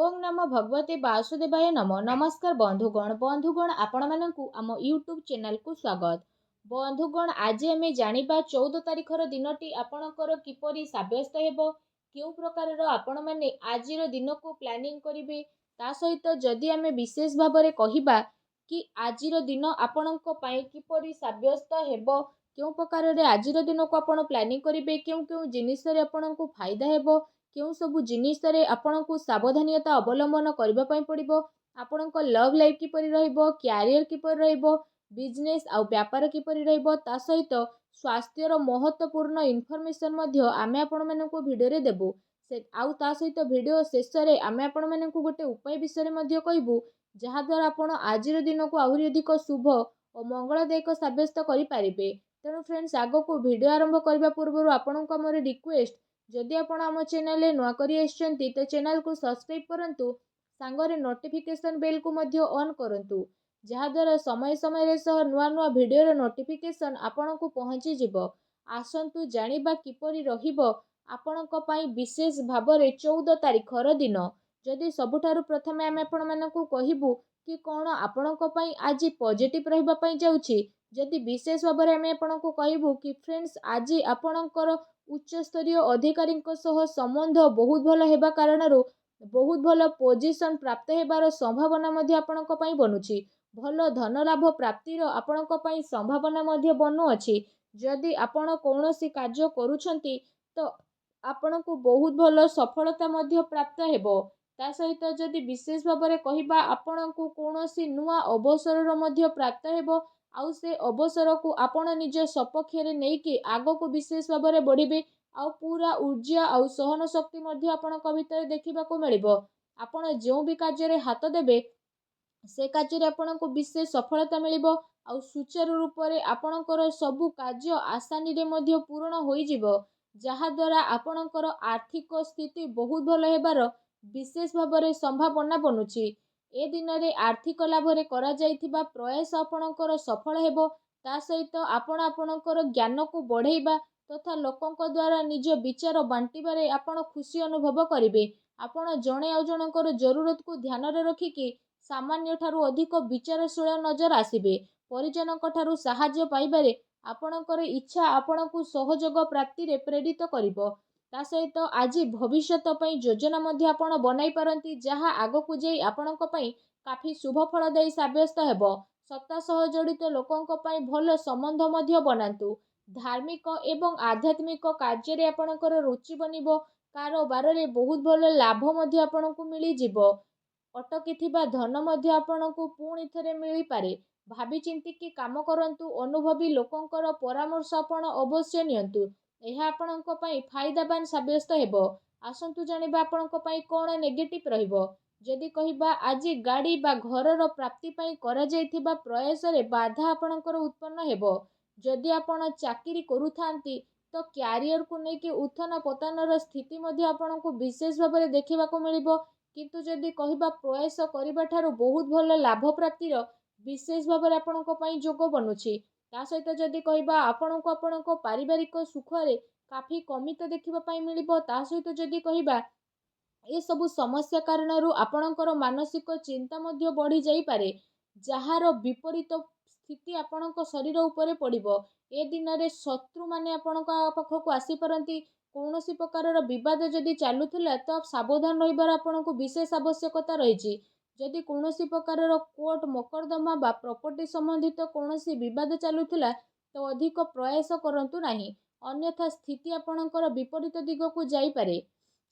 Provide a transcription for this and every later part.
ओं नमो भगवते वासुदेवाय नमो। नमस्कार बंधुगण आपण मानकु आम यूट्यूब चैनल को स्वागत। बंधुगण आज आम जानिबा 14 तारिखर दिनटी आपणकर किपरि साब्यस्त हेबो, केउ प्रकार आपण माने आजिर दिन को प्लानिंग करिवे, ता सहित जदि आम विशेष भाव में कहिबा कि आजिर दिन आपणक पई किपरि साब्यस्त हेबो, केउ प्रकार रे आजिर दिन को आपण प्लानिंग करिवे, केउ केउ जिनिस रे आपणक फायदा हेबो, केउ सबु जिनिस रे आपणक सावधानियता अवलंबन करबा पई पड़िबो, आपणक लव लाइफ किपरि रहिबो, क्यारियर किपरि रहिबो, बिजनेस आउ व्यापार किपरि रहिबो, ता सहित स्वास्थ्यर महत्वपूर्ण इनफॉरमेशन मध्य आमे आपण मानकु भिडियो रे देबु। से आउ ता सहित भिडियो शेष रे आमे आपण मानकु गोटे उपाय विषय मध्य कहबू, जहा द्वारा आपण आजिर दिन को आहुरी अधिक शुभ और मंगलदायक साब्यस्त करि पारिबे। तेणु फ्रेंड्स, आगो को वीडियो आरंभ करबा पूर्व आपणको हमर रिक्वेस्ट, जदि आपण आम चैनल नुआ करी आछंती तो चैनल को सब्सक्राइब करंतु, सांगरे नोटिफिकेशन बेल को मध्य ऑन करंतु, जहा द्वारा समय समय रे सह नुआ नुआ वीडियो रो नोटिफिकेशन आपण को पहुंची जिवो। आसंतु जानिबा किपरि रहिबो आपणको पई विशेष भाबरे 14 तारिखर दिन। जदि सबुठारु प्रथमे आमे आपण मानकु कहिबु कि कोन आपणको पई आज पॉजिटिव रहिबा पई जाउछि, जदि विशेष भाबरे आमे आपणको कहिबु कि फ्रेंड्स आज आपणकर उच्च स्तरीय अधिकारी संबंध बहुत भल हेबा कारणरू बहुत भल पोजिशन प्राप्त हेबार संभावना मध्य आपणको पई बनुछि। भल धन लाभ प्राप्तिर आपणको पई संभावना मध्य बनु अछि। जदि आपण कौनसी कार्य करूछंती तो आपणको बहुत भल सफलता मध्य प्राप्त हेबो। ता सहित जदि विशेष भाबरे कहिबा आपणको कौनसी नुआ अवसरर मध्य प्राप्त हेबो, आउ से अवसर को आपण निज सपक्षरे नेकी आगो को विशेष भाबरे बढ़िबे, आउ पूरा ऊर्जा आउ सहन शक्ति मध्य आपणक भितर देखिबा को मिलिबो। आपण जो भी कार्य रे हाथ देबे से कार्य रे आपणको विशेष सफलता मिलिबो, आउ सुचारू रूप रे आपणकर सबु कार्य आसानी रे मध्य पूर्ण होई जिवो, जहा द्वारा आपणकर आर्थिक स्थिति बहुत भल हेबार विशेष भाबरे संभावना बनुछि। ए दिन रे आर्थिक लाभ रे करा जाइथिबा प्रयास आपणकर सफल हेबो। ता सहित आपण आपणकर ज्ञान को बढ़ेइबा तथा लोकंक द्वारा निज विचार बांटिबारे आपण खुशी अनुभव करिवे। आपण जणे आ जनकर जरूरत को ध्यान रे रखिकी सामान्य ठारू अधिक विचारशील नजर आसिबे। परिजनक ठारू सहाय्य पाइबारे आपणकर इच्छा आपणकु सहयोग प्राप्ति रे प्रेरित करिवो। ता सहित आज भविष्यत पई योजना मध्य आपण बनाई पारंती, जहा आगो को जाई आपणक पई काफी शुभ फलदायी साब्यस्त हेबो। सत्ता सह जड़ित लोकंक पई भल संबंध मध्य बनांतु। धार्मिक एवं आध्यात्मिक कार्य रे आपणकर रुचि बनिबो। कारोबार रे बहुत भल लाभ मध्य आपणकु मिली जिवो। अटकी थिबा धन मध्य आपणकु पुणी थरे मिली पारे। भाबी चिंती कि काम करंतु। अनुभवी लोकंकर परामर्श आपण अवश्य नियंतु। एहा आपणक पई फायदाबान साब्यस्त हेबो। आसंतु जानिबा आपणक पई कोन नेगेटिव रहिबो। जदि कहिबा आज गाड़ी बा घरर प्राप्ति पई करा जाइथिबा प्रयास रे बाधा आपणकर उत्पन्न हेबो। जदि आपण चाकरी करूथांती तो क्यारियर को लेके उत्थान पतनर स्थिति मध्य आपणको विशेष भाव में देखा मिलिबो। किंतु जदि कहिबा प्रयास करिबा ठारू बहुत भल लाभ प्राप्तिर विशेष भाव में आपणको पई जोग बनुछि। ता सहित जदि कहिबा आपणको पारिवारिक सुख रे काफी कमित देखिबा पई मिलिबो। ता सहित जदि कहिबा ए सबु समस्या कारणरू आपणकर मानसिक चिंता मध्य बढ़ी जाई पारे, जहार विपरीत स्थिति आपणक शरीर उपरे पड़िबो। ए दिन रे शत्रु माने आपणक पाखकु आसी पारंती। कौनसी प्रकारर विवाद जदि चालुथिला तो सावधान रहिबार आपणको विशेष आवश्यकता रहिछि। जदि कौनसी प्रकारर कोर्ट मोकद्दमा बा प्रॉपर्टी संबंधित कौनसी विवाद चालुथिला तो अधिक प्रयास करंतु नाही, अन्यथा स्थिति आपणकर विपरीत दिग को जाई पारे।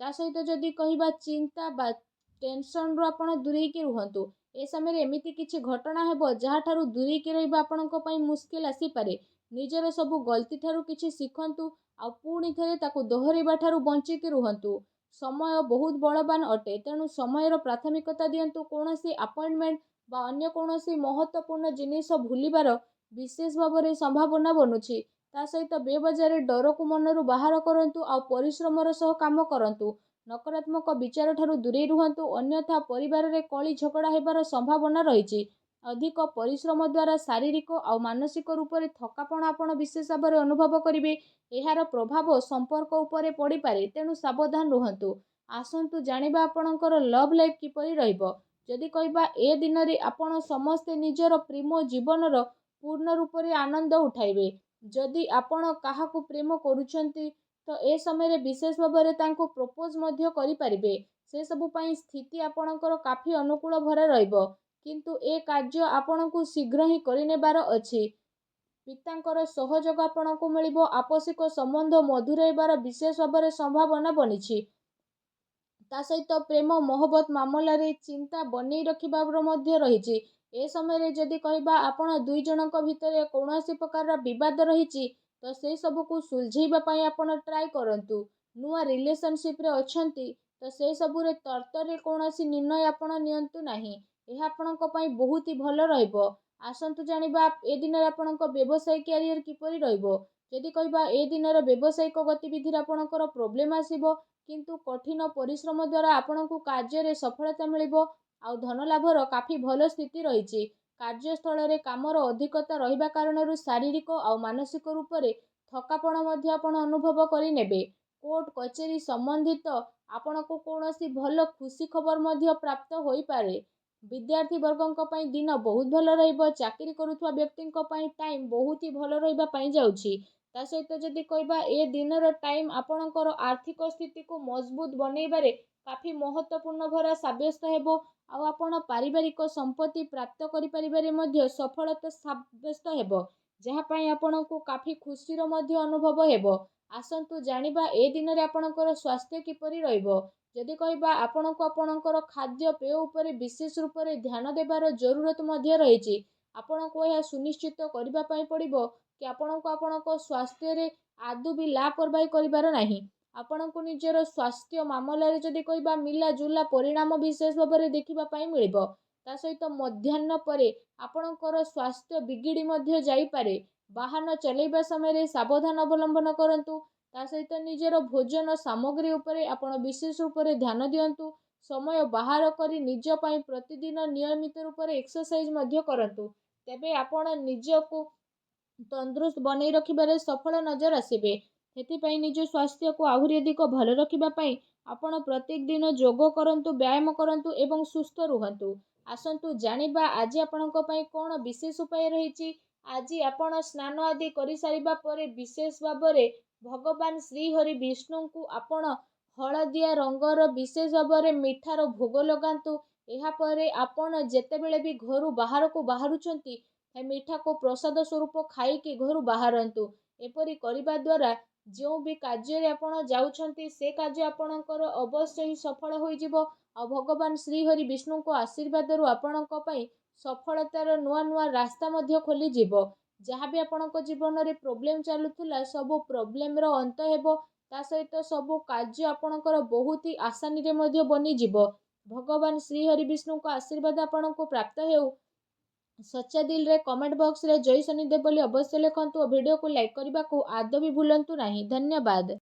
ता सहित जदि कहिबा चिंता बा टेंशन रो आपण दूरेई के रुहंतु। ए समय रे एमिति किछि घटना हेबो जहा ठारू दूरेई के रहिबा आपणको पई मुश्किल आसी पारे। निजर सबु गलती ठारू किछि सिखंतु, आ पुणी थरे ताकू दोहरेबा ठारू बंची के रुहंतु। समय बहुत बलवान अटे, तेणु समयर प्राथमिकता दियंतु। कौनसी अपॉइंटमेंट बा अन्य कौनसी महत्वपूर्ण जिनिस भूलिबार विशेष भाव में संभावना बनुछि। ता सहित बेबजार डर को मनरू बाहर करंतु, आ परिश्रमर सह काम करंतु। नकारात्मक विचार ठारू दूरेई रुहंतु, अन्यथा परिवार रे कली झगड़ा हेबार संभावना रहिछि। अधिक परिश्रम द्वारा शारीरिक और मानसिक रूप से थकापण आपण विशेष भाव में अनुभव करेंगे। यार प्रभाव संपर्क उपरे पड़ पारे, तेणु सावधान रुहंतु। ଆସନ୍ତୁ ଜାଣିବା ଆପଣଙ୍କର ଲଭ୍ ଲାଇଫ୍ କିପରି ରହିବ। ଯଦି କହିବା ଏ ଦିନରେ ଆପଣ ସମସ୍ତେ ନିଜର ପ୍ରେମ ଜୀବନର ପୂର୍ଣ୍ଣ ରୂପରେ ଆନନ୍ଦ ଉଠାଇବେ। ଯଦି ଆପଣ କାହାକୁ ପ୍ରେମ କରୁଛନ୍ତି ତ ଏ ସମୟରେ ବିଶେଷ ଭାବରେ ତାଙ୍କୁ ପ୍ରପୋଜ୍ ମଧ୍ୟ କରିପାରିବେ। ସେସବୁ ପାଇଁ ସ୍ଥିତି ଆପଣଙ୍କର କାଫି ଅନୁକୂଳ ଭରା ରହିବ। କିନ୍ତୁ ଏ କାର୍ଯ୍ୟ ଆପଣଙ୍କୁ ଶୀଘ୍ର ହିଁ କରିନେବାର ଅଛି। ପିତାଙ୍କର ସହଯୋଗ ଆପଣଙ୍କୁ ମିଳିବ। ଆପୋଷିକ ସମ୍ବନ୍ଧ ମଧୁର ହେବାର ବିଶେଷ ଭାବରେ ସମ୍ଭାବନା ବନିଛି। ତା ସହିତ ପ୍ରେମ ମହବତ ମାମଲାରେ ଚିନ୍ତା ବନେଇ ରଖିବାର ମଧ୍ୟ ରହିଛି। ଏ ସମୟରେ ଯଦି କହିବା ଆପଣ ଦୁଇ ଜଣଙ୍କ ଭିତରେ କୌଣସି ପ୍ରକାରର ବିବାଦ ରହିଛି ତ ସେ ସବୁକୁ ସୁଲଝେଇବା ପାଇଁ ଆପଣ ଟ୍ରାଏ କରନ୍ତୁ। ନୂଆ ରିଲେସନସିପ୍ରେ ଅଛନ୍ତି ତ ସେ ସବୁରେ ତରତରରେ କୌଣସି ନିର୍ଣ୍ଣୟ ଆପଣ ନିଅନ୍ତୁ ନାହିଁ। ଏହା ଆପଣଙ୍କ ପାଇଁ ବହୁତ ହି ଭଲ ରହିବ। ଆସନ୍ତୁ ଜାଣିବା ଏ ଦିନରେ ଆପଣଙ୍କ ବ୍ୟବସାୟିକ କ୍ୟାରିୟର କିପରି ରହିବ। ଯଦି କହିବା ଏ ଦିନର ବ୍ୟବସାୟିକ ଗତିବିଧିରେ ଆପଣଙ୍କର ପ୍ରୋବ୍ଲେମ୍ ଆସିବ, କିନ୍ତୁ କଠିନ ପରିଶ୍ରମ ଦ୍ୱାରା ଆପଣଙ୍କୁ କାର୍ଯ୍ୟରେ ସଫଳତା ମିଳିବ। ଆଉ ଧନ ଲାଭର କାଫି ଭଲ ସ୍ଥିତି ରହିଛି। କାର୍ଯ୍ୟସ୍ଥଳରେ କାମର ଅଧିକତା ରହିବା କାରଣରୁ ଶାରୀରିକ ଆଉ ମାନସିକ ରୂପରେ ଥକାପଣ ମଧ୍ୟ ଆପଣ ଅନୁଭବ କରିନେବେ। କୋର୍ଟ କଚେରୀ ସମ୍ବନ୍ଧିତ ଆପଣଙ୍କୁ କୌଣସି ଭଲ ଖୁସି ଖବର ମଧ୍ୟ ପ୍ରାପ୍ତ ହୋଇପାରେ। ବିଦ୍ୟାର୍ଥୀ ବର୍ଗଙ୍କ ପାଇଁ ଦିନ ବହୁତ ଭଲ ରହିବ। ଚାକିରି କରୁଥିବା ବ୍ୟକ୍ତିଙ୍କ ପାଇଁ ଟାଇମ୍ ବହୁତ ହି ଭଲ ରହିବା ପାଇଁ ଯାଉଛି। ତା ସହିତ ଯଦି କହିବା ଏ ଦିନର ଟାଇମ୍ ଆପଣଙ୍କର ଆର୍ଥିକ ସ୍ଥିତିକୁ ମଜବୁତ ବନେଇବାରେ କାଫି ମହତ୍ତ୍ୱପୂର୍ଣ୍ଣ ଭରା ସାବ୍ୟସ୍ତ ହେବ। ଆଉ ଆପଣ ପାରିବାରିକ ସମ୍ପତ୍ତି ପ୍ରାପ୍ତ କରିପାରିବାରେ ମଧ୍ୟ ସଫଳତା ସାବ୍ୟସ୍ତ ହେବ, ଯାହା ପାଇଁ ଆପଣଙ୍କୁ କାଫି ଖୁସିର ମଧ୍ୟ ଅନୁଭବ ହେବ। ଆସନ୍ତୁ ଜାଣିବା ଏ ଦିନରେ ଆପଣଙ୍କର ସ୍ୱାସ୍ଥ୍ୟ କିପରି ରହିବ। ଯଦି କହିବା ଆପଣଙ୍କୁ ଆପଣଙ୍କର ଖାଦ୍ୟପେୟ ଉପରେ ବିଶେଷ ରୂପରେ ଧ୍ୟାନ ଦେବାର ଜରୁରତ ମଧ୍ୟ ରହିଛି। ଆପଣଙ୍କୁ ଏହା ସୁନିଶ୍ଚିତ କରିବା ପାଇଁ ପଡ଼ିବ କି ଆପଣଙ୍କୁ ଆପଣଙ୍କ ସ୍ୱାସ୍ଥ୍ୟରେ ଆଦୌ ବି ଲାପରବାହୀ କରିବାର ନାହିଁ। ଆପଣଙ୍କୁ ନିଜର ସ୍ୱାସ୍ଥ୍ୟ ମାମଲାରେ ଯଦି କହିବା ମିଲାଜୁଲା ପରିଣାମ ବିଶେଷ ଭାବରେ ଦେଖିବା ପାଇଁ ମିଳିବ। ତା ସହିତ ମଧ୍ୟାହ୍ନ ପରେ ଆପଣଙ୍କର ସ୍ୱାସ୍ଥ୍ୟ ବିଗିଡ଼ି ମଧ୍ୟ ଯାଇପାରେ। ବାହନ ଚଲାଇବା ସମୟରେ ସାବଧାନ ଅବଲମ୍ବନ କରନ୍ତୁ। ତା ସହିତ ନିଜର ଭୋଜନ ସାମଗ୍ରୀ ଉପରେ ଆପଣ ବିଶେଷ ରୂପରେ ଧ୍ୟାନ ଦିଅନ୍ତୁ। ସମୟ ବାହାର କରି ନିଜ ପାଇଁ ପ୍ରତିଦିନ ନିୟମିତ ରୂପରେ ଏକ୍ସରସାଇଜ ମଧ୍ୟ କରନ୍ତୁ। ତେବେ ଆପଣ ନିଜକୁ ତନ୍ଦୁରୁସ୍ତ ବନେଇ ରଖିବାରେ ସଫଳ ନଜର ଆସିବେ। ସେଥିପାଇଁ ନିଜ ସ୍ୱାସ୍ଥ୍ୟକୁ ଆହୁରି ଅଧିକ ଭଲ ରଖିବା ପାଇଁ ଆପଣ ପ୍ରତ୍ୟେକ ଦିନ ଯୋଗ କରନ୍ତୁ, ବ୍ୟାୟାମ କରନ୍ତୁ ଏବଂ ସୁସ୍ଥ ରୁହନ୍ତୁ। ଆସନ୍ତୁ ଜାଣିବା ଆଜି ଆପଣଙ୍କ ପାଇଁ କ'ଣ ବିଶେଷ ଉପାୟ ରହିଛି। ଆଜି ଆପଣ ସ୍ନାନ ଆଦି କରିସାରିବା ପରେ ବିଶେଷ ଭାବରେ ଭଗବାନ ଶ୍ରୀହରି ବିଷ୍ଣୁଙ୍କୁ ଆପଣ ହଳଦିଆ ରଙ୍ଗର ବିଶେଷ ଭାବରେ ମିଠାର ଭୋଗ ଲଗାନ୍ତୁ। ଏହାପରେ ଆପଣ ଯେତେବେଳେ ବି ଘରୁ ବାହାରକୁ ବାହାରୁଛନ୍ତି ମିଠାକୁ ପ୍ରସାଦ ସ୍ୱରୂପ ଖାଇକି ଘରୁ ବାହାରନ୍ତୁ। ଏପରି କରିବା ଦ୍ୱାରା ଯେଉଁ ବି କାର୍ଯ୍ୟରେ ଆପଣ ଯାଉଛନ୍ତି ସେ କାର୍ଯ୍ୟ ଆପଣଙ୍କର ଅବଶ୍ୟ ହିଁ ସଫଳ ହୋଇଯିବ। ଆଉ ଭଗବାନ ଶ୍ରୀହରି ବିଷ୍ଣୁଙ୍କ ଆଶୀର୍ବାଦରୁ ଆପଣଙ୍କ ପାଇଁ ସଫଳତାର ନୂଆ ନୂଆ ରାସ୍ତା ମଧ୍ୟ ଖୋଲିଯିବ। ଯାହା ବି ଆପଣଙ୍କ ଜୀବନରେ ପ୍ରୋବ୍ଲେମ୍ ଚାଲୁଥିଲା ସବୁ ପ୍ରୋବ୍ଲେମର ଅନ୍ତ ହେବ। ତା ସହିତ ସବୁ କାର୍ଯ୍ୟ ଆପଣଙ୍କର ବହୁତ ହି ଆସାନୀରେ ମଧ୍ୟ ବନିଯିବ। ଭଗବାନ ଶ୍ରୀହରି ବିଷ୍ଣୁଙ୍କ ଆଶୀର୍ବାଦ ଆପଣଙ୍କୁ ପ୍ରାପ୍ତ ହେଉ। ସଚ୍ଚା ଦିଲରେ କମେଣ୍ଟ ବକ୍ସରେ ଜୟ ଶନିଦେବ ବୋଲି ଅବଶ୍ୟ ଲେଖନ୍ତୁ ଓ ଭିଡ଼ିଓକୁ ଲାଇକ୍ କରିବାକୁ ଆଦୌ ବି ଭୁଲନ୍ତୁ ନାହିଁ। ଧନ୍ୟବାଦ।